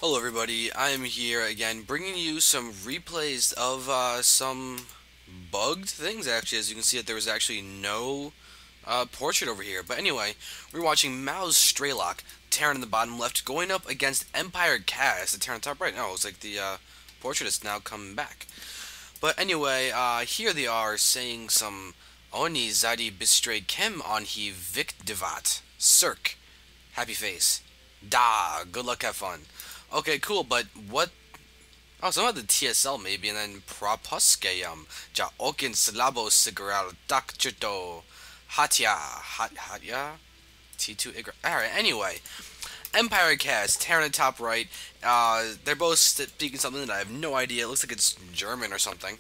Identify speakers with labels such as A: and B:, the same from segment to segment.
A: Hello everybody, I am here again bringing you some replays of some bugged things actually. As you can see that there was actually no portrait over here. But anyway, we're watching mouzStrelok, Terran in the bottom left, going up against EmpireKas, the Terran top right. No, it's like the portrait is now coming back. But anyway, here they are saying some Oni Zadi Bistre Kem on he Vic Divat. Cirque. Happy face. Da, good luck, have fun. Okay, cool, but what? Oh, some of the TSL maybe, and then Propuskeyum, Ja Okin Slabo Sigaral Dakchito, Hatya, T2 Igra. Alright, anyway, EmpireKas, Terran top right, they're both speaking something that I have no idea. It looks like it's German or something.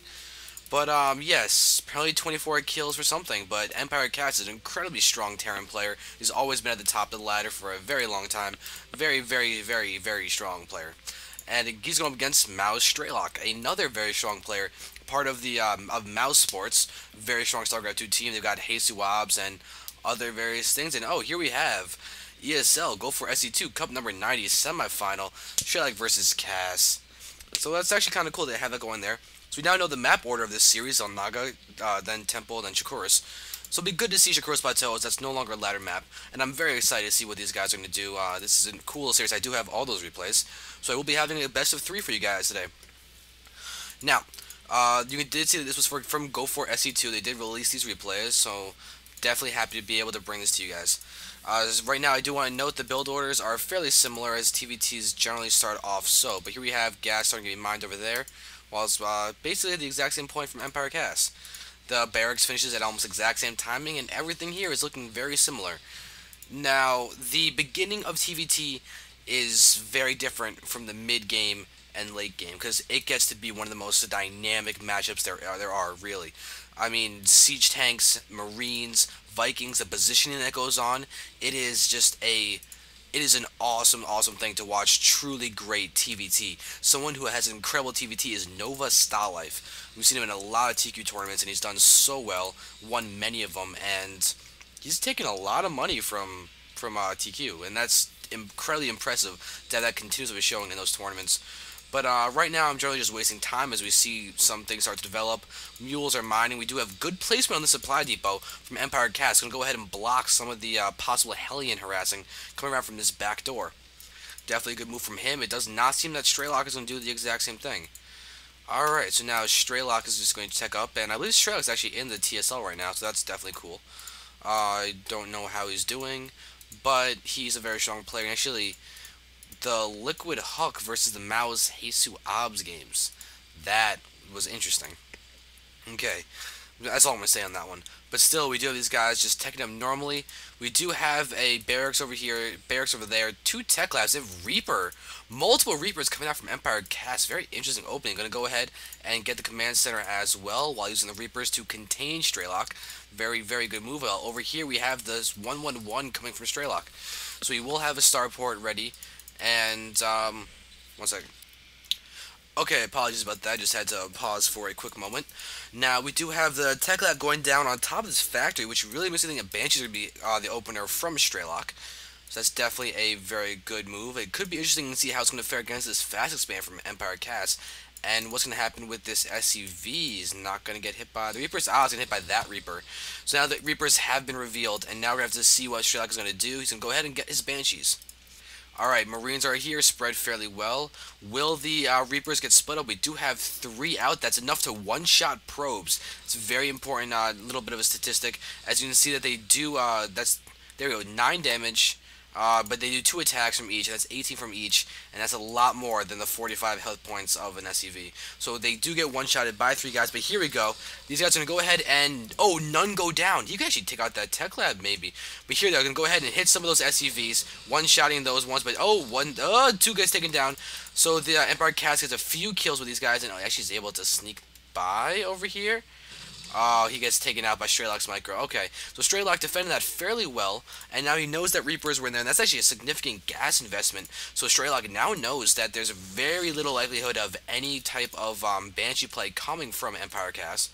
A: But, yes, apparently 24 kills for something, but EmpireKas is an incredibly strong Terran player. He's always been at the top of the ladder for a very long time. Very, very, very, very strong player. And he's going up against mouzStrelok, another very strong player, part of the, of mouz sports, very strong StarCraft 2 team. They've got HasuObs and other various things. And, oh, here we have ESL, go for SE2, Cup number 90, semifinal, Strelok versus Cass. So that's actually kind of cool to have that going there. So we now know the map order of this series: Xel'Naga, then Temple, then Shakuras. So it'll be good to see Shakuras Plateau, as that's no longer a ladder map, and I'm very excited to see what these guys are going to do. This is a cool series. I do have all those replays, so I will be having a best of 3 for you guys today. Now, you did see that this was from Go for SE2. They did release these replays, so definitely happy to be able to bring this to you guys. Right now, I do want to note the build orders are fairly similar, as TVTs generally start off so. But here we have gas starting to be mined over there, while it's basically at the exact same point from EmpireKas. The barracks finishes at almost exact same timing, and everything here is looking very similar. Now, the beginning of TVT is very different from the mid game and late game, because it gets to be one of the most dynamic matchups there are, really. I mean, siege tanks, marines, Vikings, the positioning that goes on, it is just it is an awesome, awesome thing to watch. Truly great TVT. Someone who has incredible TVT is Nova Starlife. We've seen him in a lot of TQ tournaments, and he's done so well, won many of them, and he's taken a lot of money from TQ, and that's incredibly impressive to have that continuously showing in those tournaments. But right now, I'm generally just wasting time as we see some things start to develop. Mules are mining. We do have good placement on the supply depot from EmpireKas. Going to go ahead and block some of the possible Hellion harassing coming around from this back door. Definitely a good move from him. It does not seem that Strelok is going to do the exact same thing. Alright, so now Strelok is just going to tech up, and I believe Strelok is actually in the TSL right now, so that's definitely cool. I don't know how he's doing, but he's a very strong player. And actually, the Liquid Huck versus the mouz HasuObs games. That was interesting. Okay, that's all I'm going to say on that one. But still, we do have these guys just teching them normally. We do have a barracks over here, barracks over there, 2 tech labs. They have Reaper. Multiple Reapers coming out from EmpireKas. Very interesting opening. Going to go ahead and get the command center as well while using the Reapers to contain Strelok. Very, very good move. Well, over here we have this 111 coming from Strelok. So we will have a starport ready. And, one second. Okay, apologies about that. I just had to pause for a quick moment. Now, we do have the Tech Lab going down on top of this factory, which really makes me think that Banshees are going to be the opener from Strelok. So that's definitely a very good move. It could be interesting to see how it's going to fare against this fast expand from EmpireKas. And what's going to happen with this SUV is not going to get hit by the Reapers. Ah, it's going to hit by that Reaper. So now the Reapers have been revealed, and now we're going to have to see what Strelok is going to do. He's going to go ahead and get his Banshees. Alright, Marines are here, spread fairly well. Will the Reapers get split up? We do have 3 out. That's enough to one-shot probes. It's a very important little bit of a statistic. As you can see that they do, there we go, 9 damage. But they do 2 attacks from each. That's 18 from each, and that's a lot more than the 45 health points of an SUV. So they do get one-shotted by 3 guys, but here we go. These guys are going to go ahead and... Oh, none go down. You can actually take out that tech lab, maybe. But here they're going to go ahead and hit some of those SUVs, one-shotting those ones, but 2 guys taken down. So the EmpireKas gets a few kills with these guys, and actually is able to sneak by over here. Oh, he gets taken out by Strelok's micro. Okay, so Strelok defended that fairly well, and now he knows that Reapers were in there, and that's actually a significant gas investment. So Strelok now knows that there's very little likelihood of any type of Banshee play coming from EmpireKas.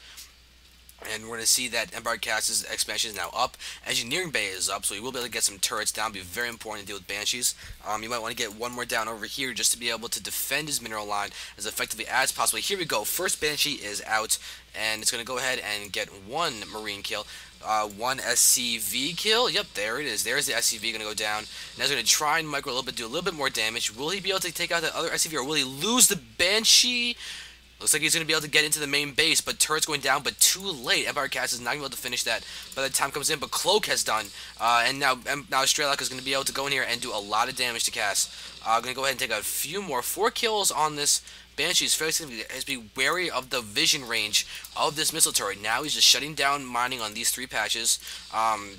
A: And we're going to see that EmpireKas' expansion is now up. Engineering Bay is up, so you will be able to get some turrets down. Be very important to deal with Banshees. You might want to get one more down over here just to be able to defend his mineral line as effectively as possible. Here we go. First Banshee is out, and it's going to go ahead and get one Marine kill. One SCV kill. Yep, there it is. There's the SCV going to go down. Now he's going to try and micro a little bit, do a little bit more damage. Will he be able to take out the other SCV, or will he lose the Banshee? Looks like he's going to be able to get into the main base, but turret's going down, but too late. EmpireKas is not going to be able to finish that by the time comes in, but Cloak has done. And now Strelok is going to be able to go in here and do a lot of damage to Cass. Going to go ahead and take a few more. 4 kills on this Banshee is fairly significant. Has to be wary of the vision range of this missile turret. Now he's just shutting down mining on these 3 patches.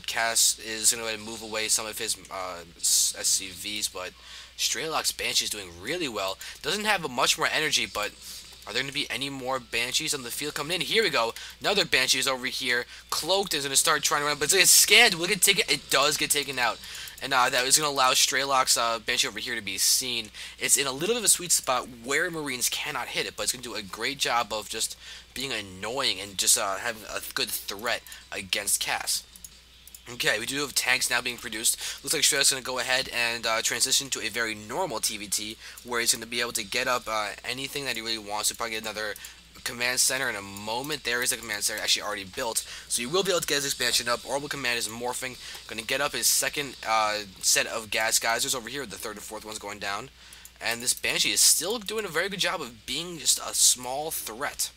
A: Cass is going to go ahead and move away some of his SCVs, but Strelok's Banshee is doing really well. Doesn't have much more energy, but are there going to be any more Banshees on the field coming in? Here we go. Another Banshee is over here. Cloaked is going to start trying to run, but it's going to get scanned. Will it get taken? It does get taken out. And that is going to allow Strelok's Banshee over here to be seen. It's in a little bit of a sweet spot where Marines cannot hit it, but it's going to do a great job of just being annoying and just having a good threat against Cass. Okay, we do have tanks now being produced. Looks like Strelok's going to go ahead and transition to a very normal TVT, where he's going to be able to get up anything that he really wants. He'll probably get another command center in a moment. There is a command center actually already built, so you will be able to get his expansion up. Orbital Command is morphing. Going to get up his second set of gas geysers over here. The third and fourth one's going down. And this Banshee is still doing a very good job of being just a small threat.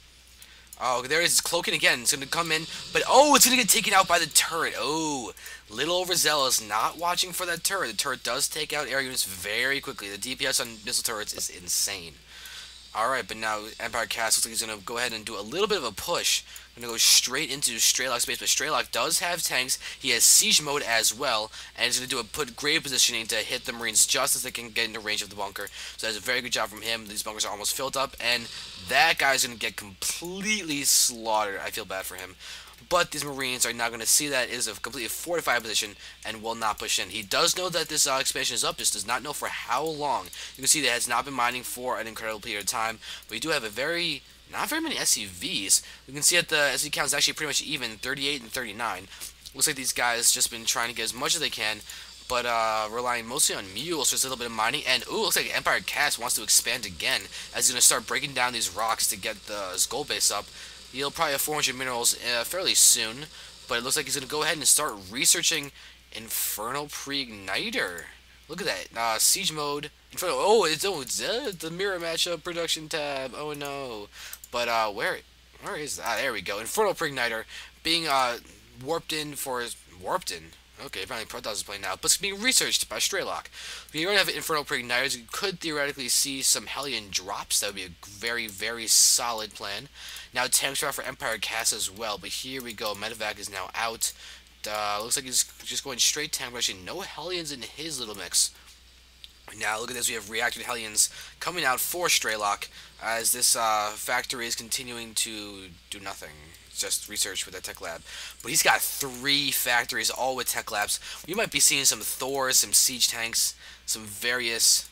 A: Oh, there it is. It's cloaking again. It's going to come in. But, oh, it's going to get taken out by the turret. Oh, little overzealous. Not watching for that turret. The turret does take out air units very quickly. The DPS on missile turrets is insane. Alright, but now EmpireKas looks like he's going to go ahead and do a little bit of a push. Going to go straight into Strelok's base, but Strelok does have tanks. He has siege mode as well, and he's going to do put grave positioning to hit the Marines just as they can get into range of the bunker. So that's a very good job from him. These bunkers are almost filled up, and that guy's going to get completely slaughtered. I feel bad for him. But these Marines are now going to see that it is a completely fortified position and will not push in. He does know that this expansion is up, just does not know for how long. You can see that it has not been mining for an incredible period of time, but you do have not very many SCVs. You can see that the SCV count is actually pretty much even, 38 and 39. Looks like these guys just been trying to get as much as they can, but relying mostly on mules, just a little bit of mining. And ooh, looks like EmpireKas wants to expand again, as he's going to start breaking down these rocks to get his gold base up. He'll probably have 400 minerals fairly soon, but it looks like he's going to go ahead and start researching Infernal Pre-Igniter. Look at that. Siege mode. Oh, it's the mirror matchup production tab. Oh, no. But where is that? There we go. Infernal Pre-Igniter being warped in. Okay, apparently Protoss is playing now, but it's being researched by Strelok. If you're going to have Infernal Pre-Igniters, you could theoretically see some Hellion drops. That would be a very, very solid plan. Now, tanks are out for EmpireKas as well, but here we go. Medevac is now out. Looks like he's just going straight tank, but actually no Hellions in his little mix. Now, look at this. We have reactive Hellions coming out for Strelok, as this factory is continuing to do nothing. Just research with that tech lab. But he's got 3 factories, all with tech labs. We might be seeing some Thors, some siege tanks, some various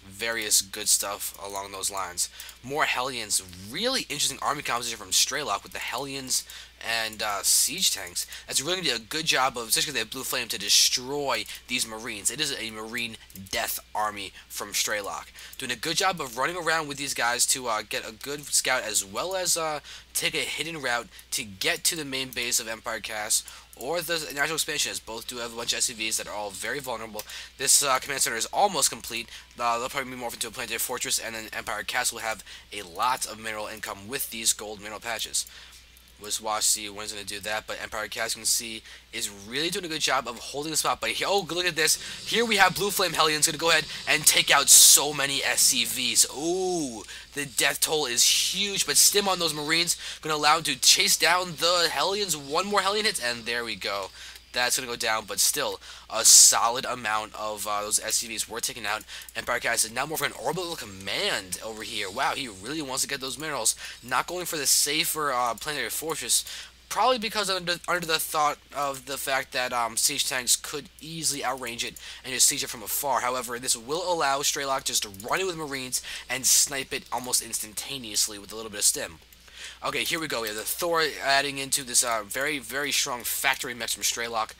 A: good stuff along those lines. More Hellions. Really interesting army composition from Strelok with the Hellions and siege tanks. That's really going to do a good job of, especially with that blue flame, to destroy these Marines. It is a Marine death army from Strelok. Doing a good job of running around with these guys to get a good scout, as well as take a hidden route to get to the main base of EmpireKas or the National Expansion, as both do have a bunch of SCVs that are all very vulnerable. This command center is almost complete. They'll probably morph into a planetary fortress, and then EmpireKas will have a lot of mineral income with these gold mineral patches. Let's watch, see when it's going to do that, but EmpireKas, you can see, is really doing a good job of holding the spot. But here, oh, look at this. Here we have Blue Flame Hellions going to go ahead and take out so many SCVs. Ooh, the death toll is huge, but stim on those Marines, going to allow them to chase down the Hellions. One more Hellion hits, and there we go. That's going to go down, but still, a solid amount of those SCVs were taken out. EmpireKas is now more for an orbital command over here. Wow, he really wants to get those minerals. Not going for the safer planetary fortress, probably because under the thought of the fact that siege tanks could easily outrange it and just siege it from afar. However, this will allow Strelok just to run it with Marines and snipe it almost instantaneously with a little bit of stim. Okay, here we go. We have the Thor adding into this very, very strong factory mix from Strelok.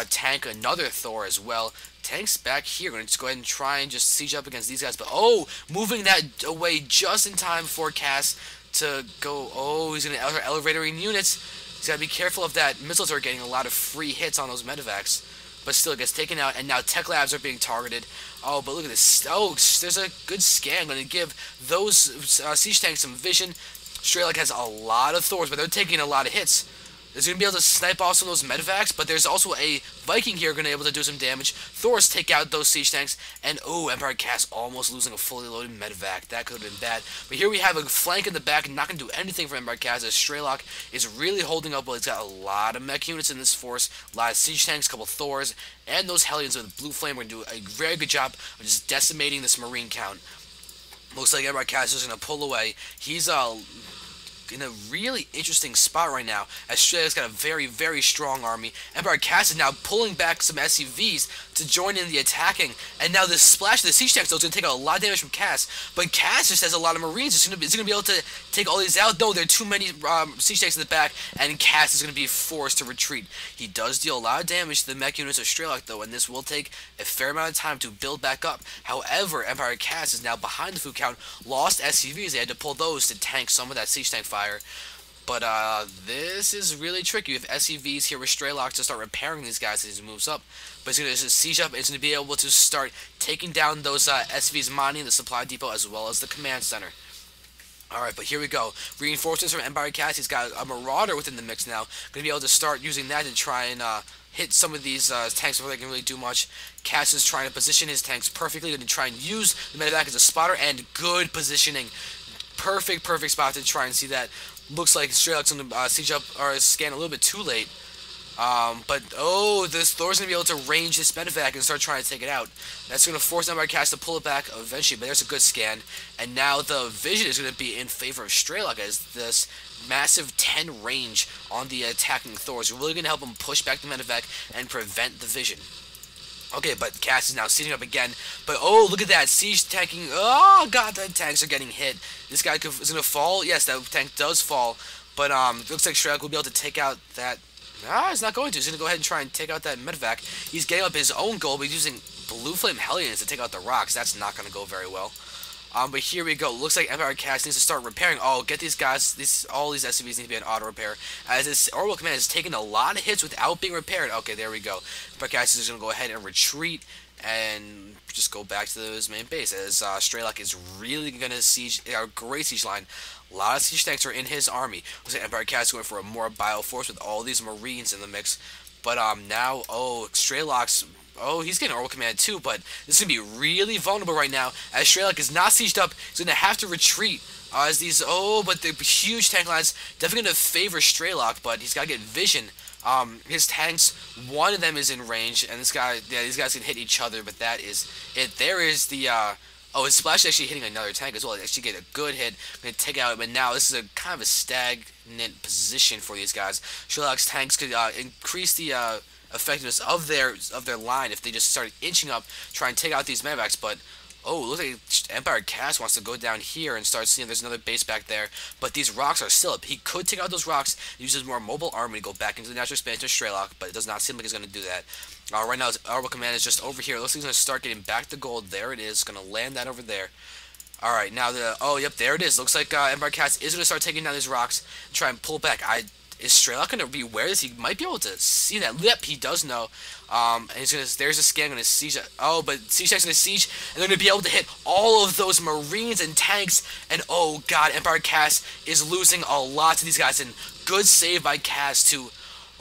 A: Tank, another Thor as well. Tank's back here. Going to just go ahead and try and just siege up against these guys. But, oh, moving that away just in time for Cass to go. Oh, he's going to elevatoring units. He's got to be careful of that. Missiles are getting a lot of free hits on those medevacs. But still, it gets taken out. And now Tech Labs are being targeted. Oh, but look at this. Oh, there's a good scan. Going to give those siege tanks some vision. Strelok has a lot of Thors, but they're taking a lot of hits. There's going to be able to snipe off some of those medevacs, but there's also a Viking here going to be able to do some damage. Thors take out those siege tanks, and oh, EmpireKas almost losing a fully loaded medevac. That could have been bad. But here we have a flank in the back, not going to do anything for EmpireKas, as Strelok is really holding up. Well, he's got a lot of mech units in this force, a lot of siege tanks, a couple Thors, and those Hellions with Blue Flame are going to do a very good job of just decimating this Marine count. Looks like EmpireKas is going to pull away. He's in a really interesting spot right now, as Strelok's got a very, very strong army. EmpireKas is now pulling back some SCVs to join in the attacking, and now this splash of the siege tanks, though, is going to take a lot of damage from Cass, but Cass just has a lot of Marines. It's going to be able to take all these out. No, there are too many siege tanks in the back, and Cass is going to be forced to retreat. He does deal a lot of damage to the mech units of Strelok, though, and this will take a fair amount of time to build back up. However, EmpireKas is now behind the food count, lost SCVs. They had to pull those to tank some of that siege tank fire. But this is really tricky. You have SCVs here with Strelok to start repairing these guys as he moves up. But he's going to just siege up. It's going to be able to start taking down those SCVs mining the supply depot as well as the command center. Alright, but here we go. Reinforcements from EmpireKas. He's got a Marauder within the mix now. Going to be able to start using that to try and hit some of these tanks before they can really do much. Cass is trying to position his tanks perfectly. Going to try and use the medevac as a spotter, and good positioning. Perfect spot to try and see that. Looks like Strelok's going to siege up or scan a little bit too late. But, oh, this Thor's going to be able to range this medevac and start trying to take it out. That's going to force EmpireKas to pull it back eventually, but there's a good scan. And now the vision is going to be in favor of Strelok, as this massive 10 range on the attacking Thors are really going to help him push back the medevac and prevent the vision. Okay, but Cass is now sieging up again. But, oh, look at that. Siege tanking. Oh, God, the tanks are getting hit. This guy is going to fall. Yes, that tank does fall. But looks like Strelok will be able to take out that. He's not going to. He's going to go ahead and try and take out that medevac. He's getting up his own goal, but he's using Blue Flame Hellions to take out the rocks. That's not going to go very well. But here we go. Looks like EmpireKas needs to start repairing. Oh, get these guys. All these SCVs need to be an auto repair, as this Orbital Command has taken a lot of hits without being repaired. Okay, there we go. EmpireKas is going to go ahead and retreat and just go back to his main base, as Strelok is really going to siege a great siege line. A lot of siege tanks are in his army. Looks like EmpireKas going for a more bio force with all these Marines in the mix. But now, oh, Strelok's. Oh, he's getting Orbital Command too, but this is going to be really vulnerable right now, as Strelok is not sieged up. He's going to have to retreat, as these, oh, but the huge tank lines definitely going to favor Strelok, but he's got to get vision. His tanks, one of them is in range, and this guy, yeah, these guys can hit each other, but that is it. There is the, oh, his splash is actually hitting another tank as well. They actually get a good hit. Going to take out, but now this is a kind of a stagnant position for these guys. Strelok's tanks could increase the effectiveness of their line if they just started inching up, try and take out these medevacs. But oh, looks like EmpireKas wants to go down here and start seeing there's another base back there. But these rocks are still up. He could take out those rocks, use his more mobile army to go back into the natural expansion of Strelok, but it does not seem like he's going to do that. Right now, his Orbital Command is just over here. Looks like he's going to start getting back the gold. There it is. Going to land that over there. Alright, now oh, yep, there it is. Looks like EmpireKas is going to start taking down these rocks and try and pull back. Is Strelok going to be aware of this? He might be able to see that. Yep, he does know. And he's gonna. There's a scan going to siege. Oh, but siege tank's going to siege, and they're going to be able to hit all of those Marines and tanks. And oh god, EmpireKas is losing a lot to these guys. And good save by Cass to.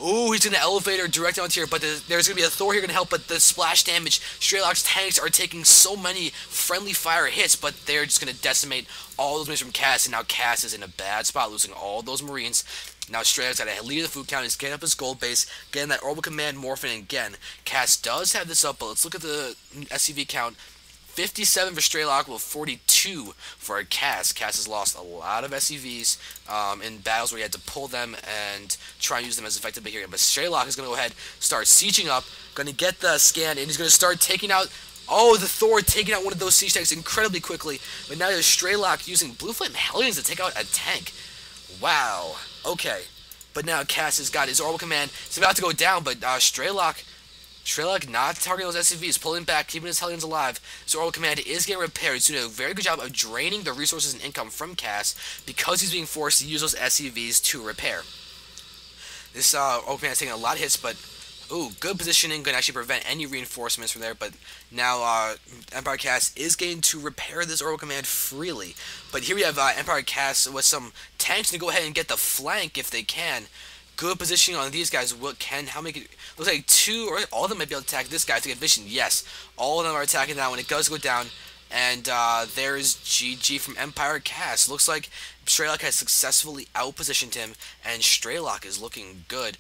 A: Ooh, he's going to elevator direct onto here, but there's going to be a Thor here going to help, but the splash damage, Strelok's tanks are taking so many friendly fire hits, but they're just going to decimate all those Marines from Cass, and now Cass is in a bad spot, losing all those Marines. Now Strelok's got to lead the food count, he's getting up his gold base, getting that Orbital Command morphing again. Cass does have this up, but let's look at the SCV count. 57 for Strelok, with 42 for Cass. Cass has lost a lot of SCVs in battles where he had to pull them and try and use them as effectively here. But Strelok is going to go ahead, start sieging up, going to get the scan, and he's going to start taking out. Oh, the Thor taking out one of those siege tanks incredibly quickly. But now there's Strelok using Blue Flame Hellions to take out a tank. Wow. Okay. But now Cass has got his orbital command. It's about to go down, but Strelok not targeting those SCVs, pulling back, keeping his Hellions alive. His orbital command is getting repaired. He's doing a very good job of draining the resources and income from Cass because he's being forced to use those SCVs to repair. This orbital command is taking a lot of hits, but ooh, good positioning, going to actually prevent any reinforcements from there. But now EmpireKas is getting to repair this orbital command freely. But here we have EmpireKas with some tanks to go ahead and get the flank if they can. Good positioning on these guys. How many? Looks like two or all of them might be able to attack this guy to get vision. Yes, all of them are attacking now. When it does go down, and there's GG from EmpireKas. Looks like Strelok has successfully outpositioned him, and Strelok is looking good.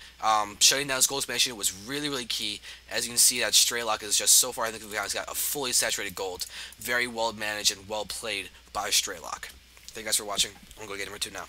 A: Shutting down his gold expansion was really, really key. As you can see, that Strelok is just so far, I think he's got a fully saturated gold. Very well managed and well played by Strelok. Thank you guys for watching. I'm going to go get number 2 now.